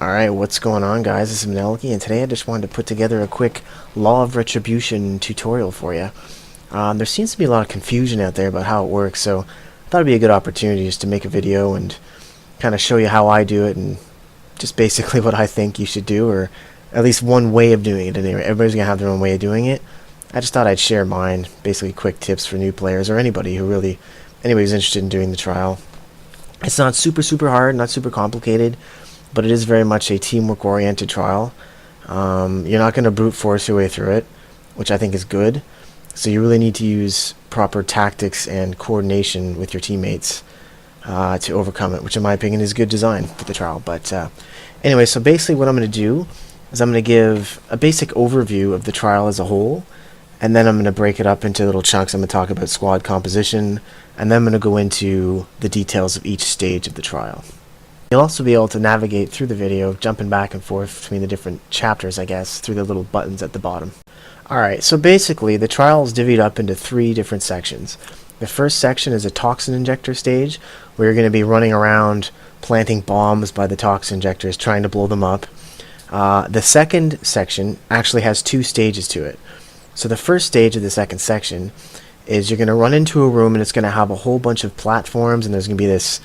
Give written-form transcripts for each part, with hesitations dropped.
Alright, what's going on, guys? This is Manelki, and today I just wanted to put together a quick Law of Retribution tutorial for you. There seems to be a lot of confusion out there about how it works, so I thought it'd be a good opportunity just to make a video and kind of show you how I do it and just basically what I think you should do, or at least one way of doing it. Anyway, everybody's going to have their own way of doing it. I just thought I'd share mine, basically quick tips for new players or anybody who's interested in doing the trial. It's not super hard, not super complicated, but it is very much a teamwork-oriented trial. You're not going to brute force your way through it, which I think is good. So you really need to use proper tactics and coordination with your teammates to overcome it, which in my opinion is good design for the trial. But anyway, so basically what I'm going to do is I'm going to give a basic overview of the trial as a whole, and then I'm going to break it up into little chunks. I'm going to talk about squad composition, and then I'm going to go into the details of each stage of the trial. You'll also be able to navigate through the video, jumping back and forth between the different chapters, I guess, through the little buttons at the bottom. Alright, so basically the trial is divvied up into 3 different sections. The first section is a toxin injector stage, where you're going to be running around planting bombs by the toxin injectors, trying to blow them up. The second section actually has 2 stages to it. So the first stage of the second section is you're going to run into a room and it's going to have a whole bunch of platforms, and there's going to be this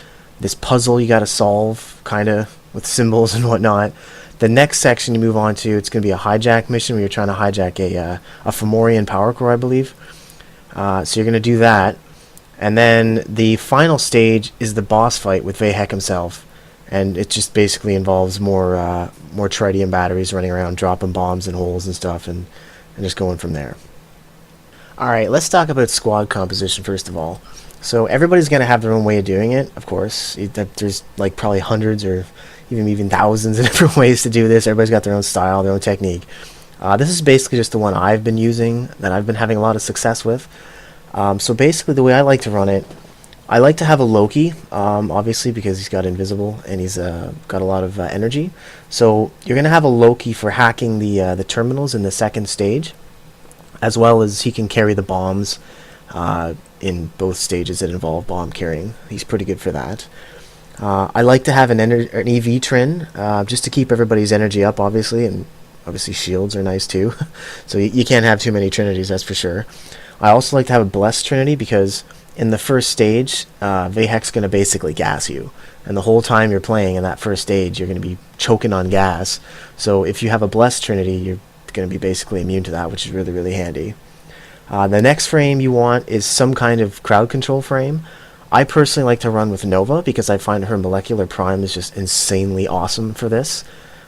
puzzle you got to solve, kind of, with symbols and whatnot. The next section you move on to, it's going to be a hijack mission where you're trying to hijack a Fomorian power core, I believe. So you're going to do that. And then the final stage is the boss fight with Hijack himself. And it just basically involves more tritium batteries running around, dropping bombs in holes and stuff, and just going from there. Alright, let's talk about squad composition first of all. So everybody's going to have their own way of doing it, of course. There's like probably hundreds or even thousands of different ways to do this. Everybody's got their own style, their own technique. This is basically just the one I've been using, that I've been having a lot of success with. So basically the way I like to run it, I like to have a Loki, obviously because he's got invisible and he's got a lot of energy. So you're going to have a Loki for hacking the terminals in the second stage, as well as he can carry the bombs in both stages that involve bomb carrying. He's pretty good for that. I like to have an EV Trin, just to keep everybody's energy up, obviously, and obviously shields are nice too. So you can't have too many Trinities, that's for sure. I also like to have a Blessed Trinity because in the first stage, Vahek's going to basically gas you. And the whole time you're playing in that first stage, you're going to be choking on gas. So if you have a Blessed Trinity, you're going to be basically immune to that, which is really handy. The next frame you want is some kind of crowd control frame. I personally like to run with Nova because I find her molecular prime is just insanely awesome for this.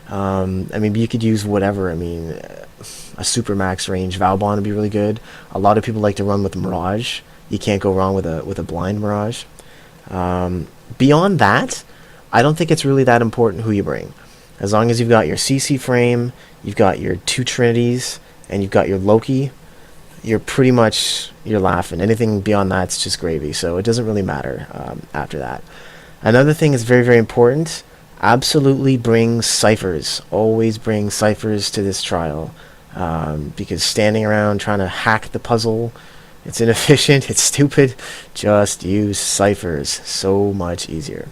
I mean, you could use whatever. I mean, a Supermax range Valbon would be really good. A lot of people like to run with Mirage. You can't go wrong with a blind Mirage. Beyond that, I don't think it's really that important who you bring. As long as you've got your CC frame, you've got your 2 Trinities, and you've got your Loki, you're laughing. Anything beyond that's just gravy, so it doesn't really matter after that. Another thing is very important, absolutely bring ciphers. Always bring ciphers to this trial, because standing around trying to hack the puzzle, it's inefficient, it's stupid. Just use ciphers, so much easier.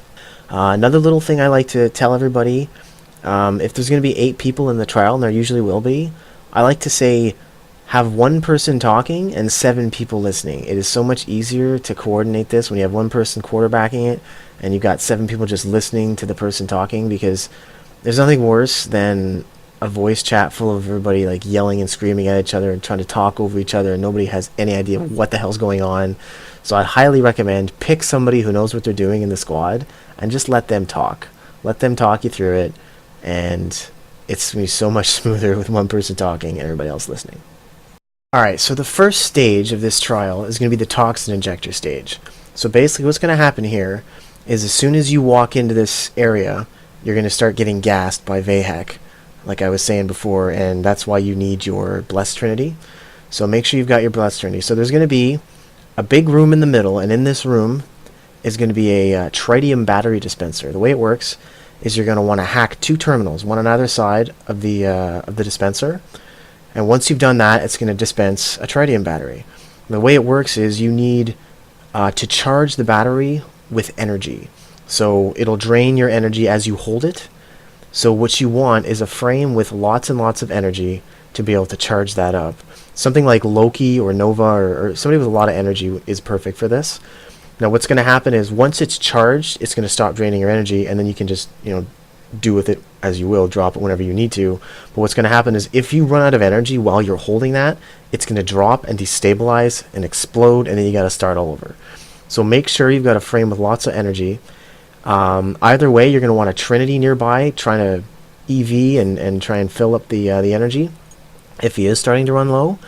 Another little thing I like to tell everybody, if there's going to be 8 people in the trial, and there usually will be, I like to say have 1 person talking and 7 people listening. It is so much easier to coordinate this when you have 1 person quarterbacking it and you've got 7 people just listening to the person talking, because there's nothing worse than a voice chat full of everybody like yelling and screaming at each other and trying to talk over each other and nobody has any idea what the hell's going on. So I'd highly recommend pick somebody who knows what they're doing in the squad and just let them talk. Let them talk you through it, and it's going to be so much smoother with 1 person talking and everybody else listening. Alright, so the first stage of this trial is going to be the toxin injector stage. So basically what's going to happen here is as soon as you walk into this area, you're going to start getting gassed by Vahek, like I was saying before, and that's why you need your Blessed Trinity. So make sure you've got your Blessed Trinity. So there's going to be a big room in the middle, and in this room is going to be a tritium battery dispenser. The way it works is you're going to want to hack 2 terminals, one on either side of the dispenser. And once you've done that, it's going to dispense a tritium battery. The way it works is you need to charge the battery with energy. So it'll drain your energy as you hold it, So what you want is a frame with lots and lots of energy to be able to charge that up. Something like Loki or Nova or somebody with a lot of energy is perfect for this. Now what's going to happen is once it's charged, it's going to stop draining your energy, and then you can just, do with it as you will, drop it whenever you need to. But what's going to happen is if you run out of energy while you're holding that, it's going to drop and destabilize and explode, and then you got to start all over. So make sure you've got a frame with lots of energy. Either way, you're going to want a Trinity nearby trying to EV and try and fill up the energy if he is starting to run low.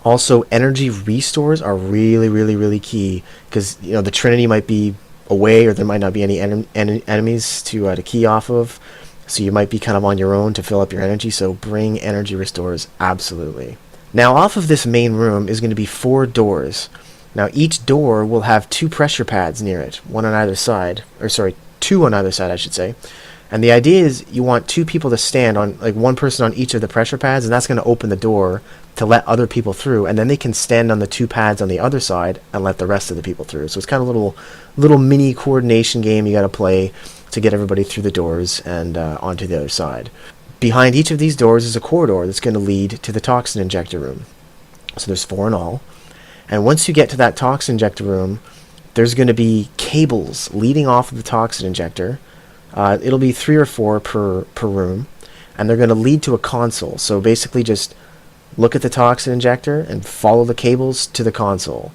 Also, energy restores are really, really, really key, because the Trinity might be away, or there might not be any enemies to key off of, so you might be kind of on your own to fill up your energy. So bring energy restores, absolutely. Now off of this main room is going to be 4 doors. Now each door will have 2 pressure pads near it, one on either side, or sorry, 2 on either side I should say. And the idea is you want 2 people to stand on, like one person on each of the pressure pads, and that's going to open the door to let other people through, and then they can stand on the 2 pads on the other side and let the rest of the people through. So it's kind of a little mini coordination game you got to play to get everybody through the doors and onto the other side. Behind each of these doors is a corridor that's going to lead to the toxin injector room. So there's 4 in all. And once you get to that toxin injector room, there's going to be cables leading off of the toxin injector. It'll be 3 or 4 per room, and they're going to lead to a console. So basically just look at the toxin injector and follow the cables to the console.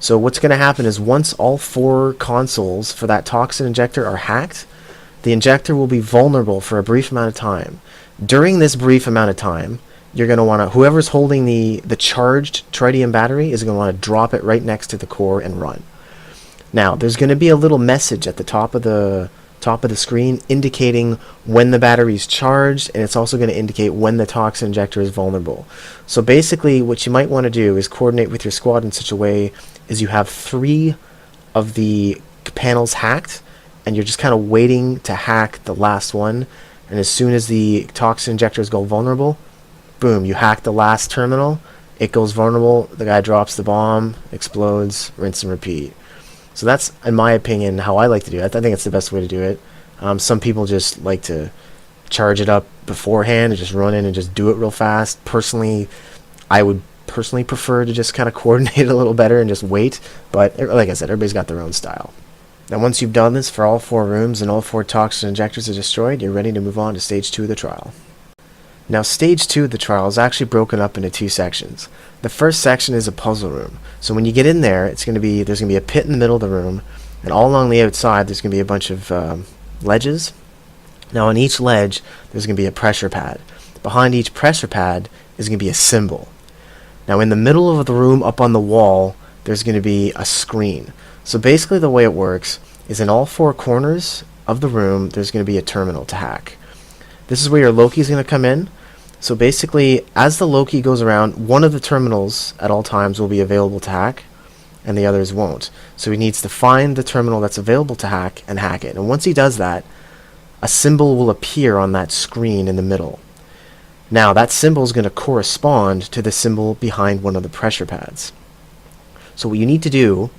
So what's going to happen is once all 4 consoles for that toxin injector are hacked, the injector will be vulnerable for a brief amount of time. During this brief amount of time, you're going to want to, whoever's holding the charged tritium battery is going to want to drop it right next to the core and run. Now, there's going to be a little message at the top of the screen indicating when the battery is charged, and it's also going to indicate when the toxin injector is vulnerable. So basically what you might want to do is coordinate with your squad in such a way as you have 3 of the panels hacked, and you're just kind of waiting to hack the last one, and as soon as the toxin injectors go vulnerable, boom, you hack the last terminal, it goes vulnerable, the guy drops the bomb, explodes, rinse and repeat. So that's, in my opinion, how I like to do it. I think it's the best way to do it. Some people just like to charge it up beforehand and just run in and just do it real fast. Personally, I would prefer to just kind of coordinate a little better and just wait. But like I said, everybody's got their own style. Now once you've done this for all 4 rooms and all 4 toxin injectors are destroyed, you're ready to move on to stage 2 of the trial. Now stage 2 of the trial is actually broken up into 2 sections. The first section is a puzzle room. So when you get in there, there's going to be a pit in the middle of the room, and all along the outside there's going to be a bunch of ledges. Now on each ledge there's going to be a pressure pad. Behind each pressure pad is going to be a symbol. Now in the middle of the room up on the wall there's going to be a screen. So basically the way it works is in all 4 corners of the room there's going to be a terminal to hack. This is where your Loki is going to come in. So basically, as the Loki goes around, one of the terminals at all times will be available to hack, and the others won't. So he needs to find the terminal that's available to hack and hack it. And once he does that, a symbol will appear on that screen in the middle. Now, that symbol is going to correspond to the symbol behind one of the pressure pads. So what you need to do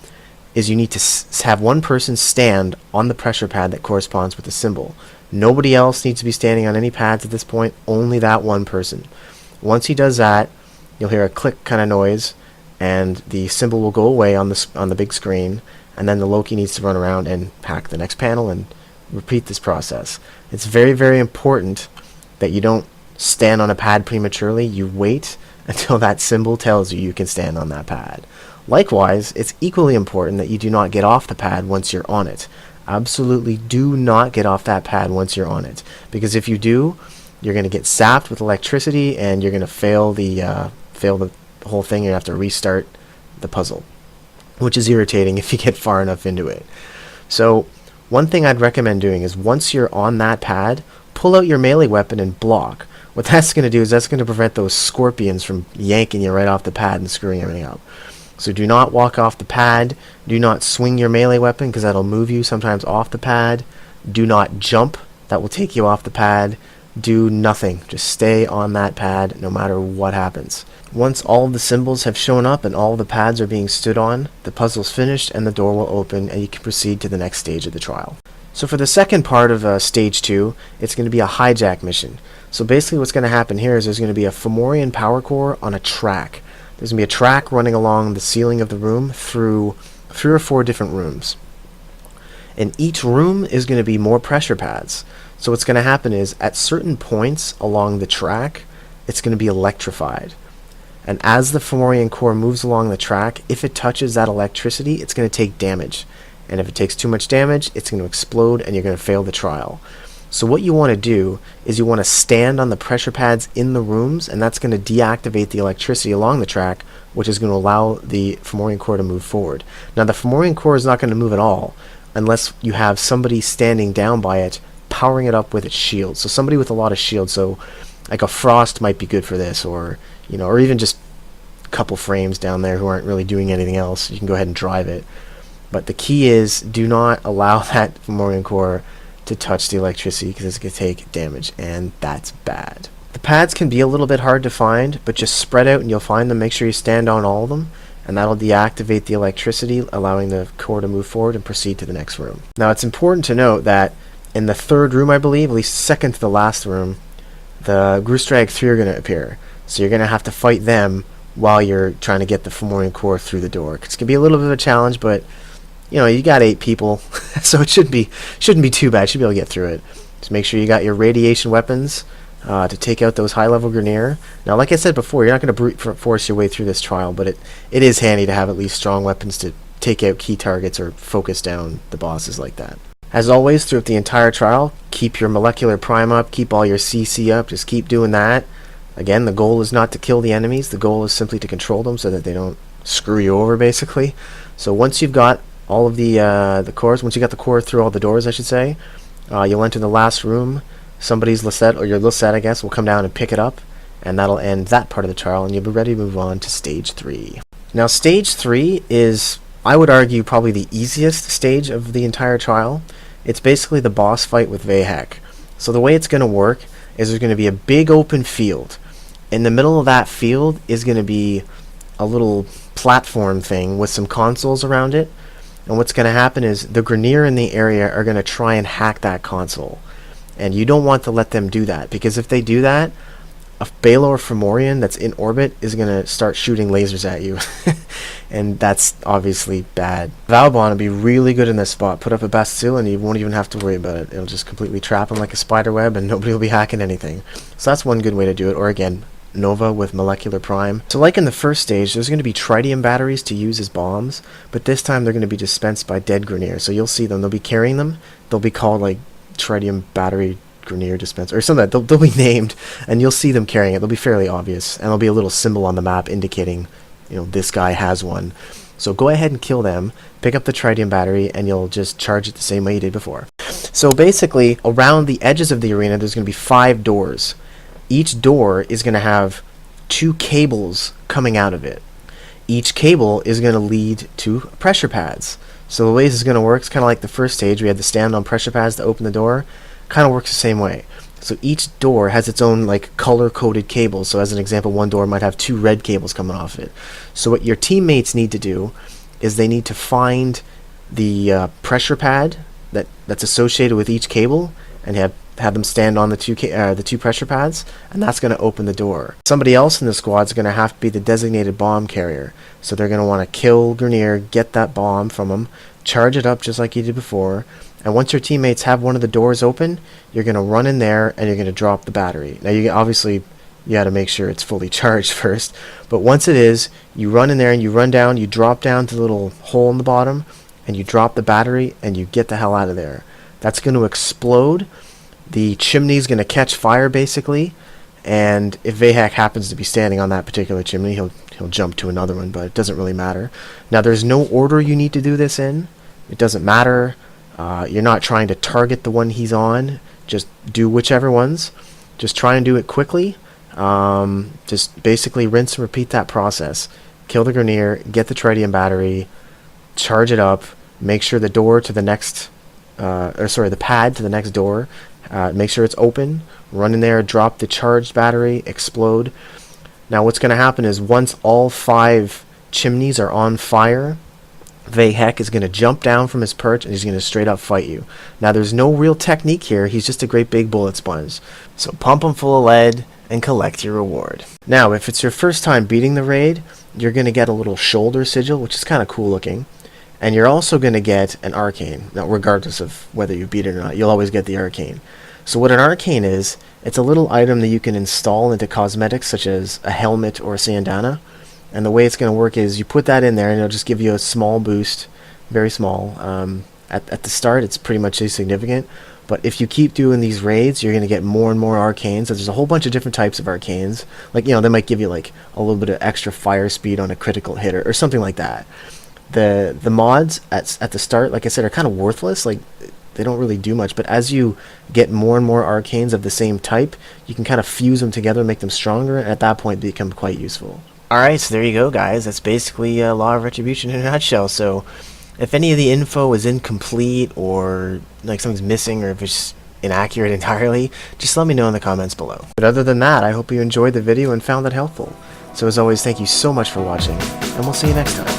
is you need to have one person stand on the pressure pad that corresponds with the symbol. Nobody else needs to be standing on any pads at this point, only that one person. Once he does that, you'll hear a click kind of noise, and the symbol will go away on the big screen, and then the Loki needs to run around and hack the next panel and repeat this process. It's very, very important that you don't stand on a pad prematurely. You wait until that symbol tells you you can stand on that pad. Likewise, it's equally important that you do not get off the pad once you're on it. Absolutely do not get off that pad once you're on it, because if you do, you're going to get zapped with electricity and you're going to fail the whole thing. You have to restart the puzzle, which is irritating if you get far enough into it. So one thing I'd recommend doing is once you're on that pad, pull out your melee weapon and block. What that's going to do is that's going to prevent those scorpions from yanking you right off the pad and screwing everything up. So do not walk off the pad. Do not swing your melee weapon, because that'll move you sometimes off the pad. Do not jump. That will take you off the pad. do nothing. Just stay on that pad no matter what happens. Once all of the symbols have shown up and all of the pads are being stood on, the puzzle's finished and the door will open and you can proceed to the next stage of the trial. So for the second part of stage 2, it's going to be a hijack mission. So basically what's going to happen here is there's going to be a Fomorian power core on a track. There's going to be a track running along the ceiling of the room through 3 or 4 different rooms. And each room is going to be more pressure pads. So what's going to happen is at certain points along the track, it's going to be electrified. And as the Fomorian core moves along the track, if it touches that electricity, it's going to take damage. And if it takes too much damage, it's going to explode and you're going to fail the trial. So what you want to do is you want to stand on the pressure pads in the rooms, and that's going to deactivate the electricity along the track, which is going to allow the Fomorian core to move forward. Now the Fomorian core is not going to move at all unless you have somebody standing down by it, powering it up with its shield. So somebody with a lot of shield, so like a Frost might be good for this, or or even just a couple frames down there who aren't really doing anything else. You can go ahead and drive it. But the key is, do not allow that Fomorian core to touch the electricity because it's going to take damage, and that's bad. The pads can be a little bit hard to find, but just spread out and you'll find them. Make sure you stand on all of them, and that'll deactivate the electricity, allowing the core to move forward and proceed to the next room. Now it's important to note that in the 3rd room, I believe, at least second to the last room, the Grustrag 3 are going to appear. So you're going to have to fight them while you're trying to get the Fomorian core through the door. It's going to be a little bit of a challenge, but you got 8 people, so it shouldn't be too bad. You should be able to get through it. Just make sure you got your radiation weapons to take out those high-level Grineer. Now, like I said before, you're not going to brute force your way through this trial, but it is handy to have at least strong weapons to take out key targets or focus down the bosses like that. As always, throughout the entire trial, keep your molecular prime up, keep all your CC up, just keep doing that. Again, the goal is not to kill the enemies, the goal is simply to control them so that they don't screw you over, basically. So once you've got all of the cores, once you got the core through all the doors, I should say, you'll enter the last room. Somebody's Lisette, or your Lisette, I guess, will come down and pick it up, and that'll end that part of the trial, and you'll be ready to move on to stage 3. Now, stage 3 is, I would argue, probably the easiest stage of the entire trial. It's basically the boss fight with Hijack. So the way it's going to work is there's going to be a big open field. In the middle of that field is going to be a little platform thing with some consoles around it. And what's going to happen is the Grineer in the area are going to try and hack that console. And you don't want to let them do that, because if they do that, a Balor Fomorian that's in orbit is going to start shooting lasers at you. And that's obviously bad. Valbon will be really good in this spot. Put up a Bastille and you won't even have to worry about it. It'll just completely trap him like a spider web and nobody will be hacking anything. So that's one good way to do it. Or again, Nova with molecular prime. So like in the first stage, there's going to be tritium batteries to use as bombs, but this time they're going to be dispensed by dead Grineer. So you'll see them. They'll be carrying them. They'll be called like tritium battery Grineer dispenser or something. They'll be named, and you'll see them carrying it. They'll be fairly obvious, and there'll be a little symbol on the map indicating, this guy has one. So go ahead and kill them, pick up the tritium battery, and you'll just charge it the same way you did before. So basically, around the edges of the arena, there's going to be 5 doors. Each door is going to have 2 cables coming out of it. Each cable is going to lead to pressure pads. So the way this is going to work is kind of like the first stage. We had to stand on pressure pads to open the door. Kind of works the same way. So each door has its own like color-coded cables. So as an example, one door might have 2 red cables coming off it. So what your teammates need to do is they need to find the pressure pad that's associated with each cable, and have them stand on the two pressure pads, and that's going to open the door. Somebody else in the squad is going to have to be the designated bomb carrier. So they're going to want to kill Grineer, get that bomb from him, charge it up just like you did before, and once your teammates have one of the doors open, you're going to run in there and you're going to drop the battery. Now you got to make sure it's fully charged first, but once it is, you run in there and you run down, you drop down to the little hole in the bottom, and you drop the battery and you get the hell out of there. That's going to explode. The chimney's going to catch fire basically, and if Hijack happens to be standing on that particular chimney, he'll jump to another one, but it doesn't really matter. Now there's no order you need to do this in. It doesn't matter. You're not trying to target the one he's on. Just do whichever ones. Just try and do it quickly. Just basically rinse and repeat that process. Kill the Grineer, get the tritium battery, charge it up, make sure the door to the next the pad to the next door Make sure it's open. Run in there, drop the charged battery, explode. Now what's going to happen is once all 5 chimneys are on fire, Hijack is going to jump down from his perch and he's going to straight up fight you. Now there's no real technique here, he's just a great big bullet sponge. So pump him full of lead and collect your reward. Now if it's your first time beating the raid, you're going to get a little shoulder sigil, which is kind of cool looking. And you're also going to get an arcane. Now regardless of whether you beat it or not, you'll always get the arcane. So what an arcane is, it's a little item that you can install into cosmetics such as a helmet or a sandana. And the way it's going to work is you put that in there and it'll just give you a small boost, very small. At the start it's pretty much insignificant, but if you keep doing these raids you're going to get more and more arcanes. So there's a whole bunch of different types of arcanes. Like, you know, they might give you like a little bit of extra fire speed on a critical hit or something like that. The mods at the start, like I said, are kind of worthless. Like, they don't really do much, but as you get more and more arcanes of the same type, you can kind of fuse them together and make them stronger, and at that point they become quite useful. Alright, so there you go, guys. That's basically Law of Retribution in a nutshell. So if any of the info is incomplete or like something's missing or if it's inaccurate entirely, just let me know in the comments below. But other than that, I hope you enjoyed the video and found it helpful. So as always, thank you so much for watching, and we'll see you next time.